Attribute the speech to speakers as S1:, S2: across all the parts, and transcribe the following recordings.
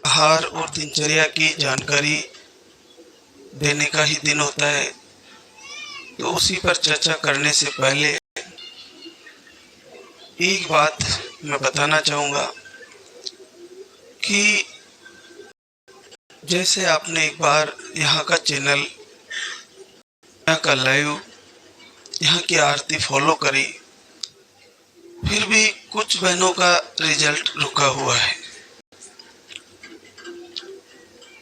S1: आहार और दिनचर्या की जानकारी देने का ही दिन होता है। तो उसी पर चर्चा करने से पहले एक बात मैं बताना चाहूँगा कि जैसे आपने एक बार यहाँ का चैनल, यहाँ का लाइव, यहाँ की आरती फॉलो करी, फिर भी कुछ बहनों का रिजल्ट रुका हुआ है।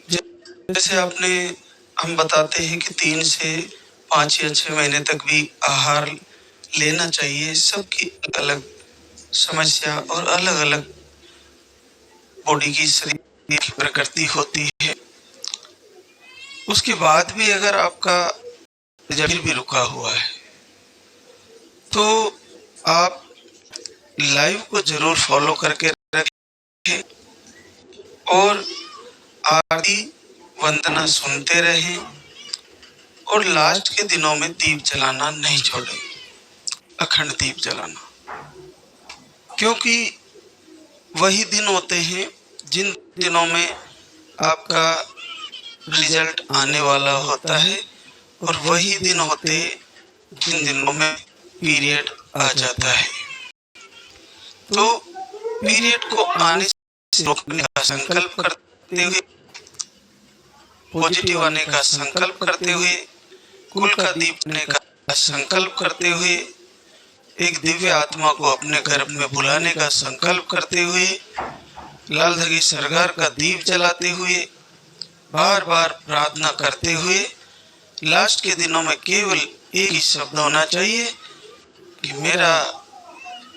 S1: जैसे आपने, हम बताते हैं कि 3 से 5 या 6 महीने तक भी आहार लेना चाहिए। सबकी अलग समस्या और अलग अलग बॉडी की, शरीर की प्रकृति होती है। उसके बाद भी अगर आपका रिजल्ट भी रुका हुआ है तो आप लाइव को जरूर फॉलो करके रखें और आरती वंदना सुनते रहें और लास्ट के दिनों में दीप जलाना नहीं छोड़ें, अखंड दीप जलाना, क्योंकि वही दिन होते हैं जिन दिनों में आपका रिजल्ट आने वाला होता है और वही दिन होते जिन दिनों में पीरियड आ जाता है। तो पीरियड को आने से रोकने का संकल्प करते हुए, पॉजिटिव आने का संकल्प करते हुए, कुल का दीप जलाने का संकल्प करते हुए, एक दिव्य आत्मा को अपने गर्भ में बुलाने का संकल्प करते हुए, लाल धगी सरगार का दीप जलाते हुए, बार बार प्रार्थना करते हुए, लास्ट के दिनों में केवल एक ही शब्द होना चाहिए कि मेरा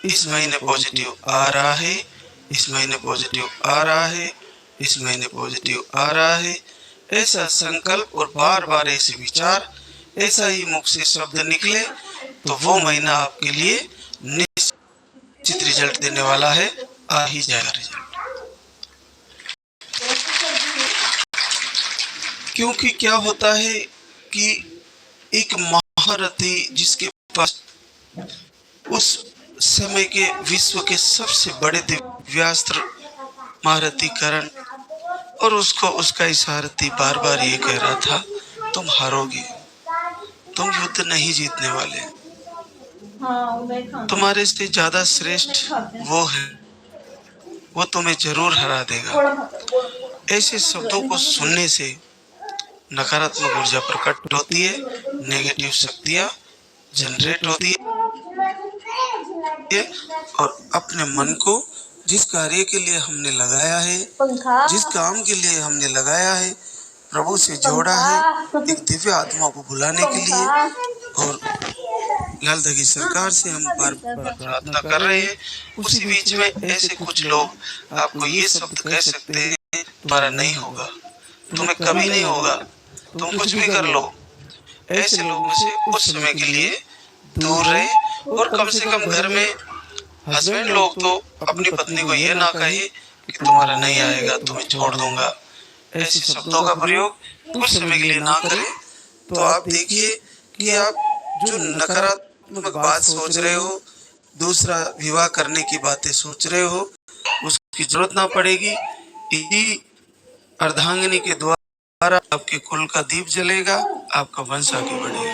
S1: इस महीने पॉजिटिव आ रहा है, इस महीने पॉजिटिव आ रहा है, इस महीने पॉजिटिव आ रहा है। ऐसा संकल्प और बार बार ऐसे विचार, ऐसा ही मुख से शब्द निकले तो वो महीना आपके लिए निश्चित रिजल्ट देने वाला है, आ ही जाएगा रिजल्ट। क्योंकि क्या होता है कि एक महारथी जिसके पास उस समय के विश्व के सबसे बड़े दिव्यास्त्र महारथी करण, और उसको उसका ही सारथी बार बार ये कह रहा था तुम हारोगे, तुम युद्ध नहीं जीतने वाले, तुम्हारे से ज्यादा श्रेष्ठ वो है, वो तुम्हें जरूर हरा देगा। ऐसे शब्दों को सुनने से नकारात्मक ऊर्जा प्रकट होती है, नेगेटिव शक्तियां जनरेट होती है और अपने मन को जिस कार्य के लिए हमने लगाया है, जिस काम के लिए हमने लगाया है, प्रभु से जोड़ा है, एक दिव्य आत्मा को बुलाने के लिए, और लाल धगी सरकार से हम बार बार प्रार्थना कर रहे हैं। उसी बीच में ऐसे कुछ लोग आपको ये शब्द कह सकते हैं तुम्हारा नहीं होगा, तुम्हें कभी नहीं होगा, तुम कुछ भी कर लो। ऐसे लोगों से उस समय के लिए दूर रहे और कम से कम घर में हस्बैंड लोग तो अपनी पत्नी को ये ना कहे कि तुम्हारा नहीं आएगा, तुम्हें छोड़ दूंगा। ऐसे शब्दों का प्रयोग उस समय के लिए ना करें। तो आप देखिए कि आप जो नकारात्मक बात सोच रहे हो, दूसरा विवाह करने की बातें सोच रहे हो, उसकी जरूरत ना पड़ेगी। इसी अर्धांगिनी के द्वारा आपके कुल का दीप जलेगा, आपका वंश आगे बढ़ेगा।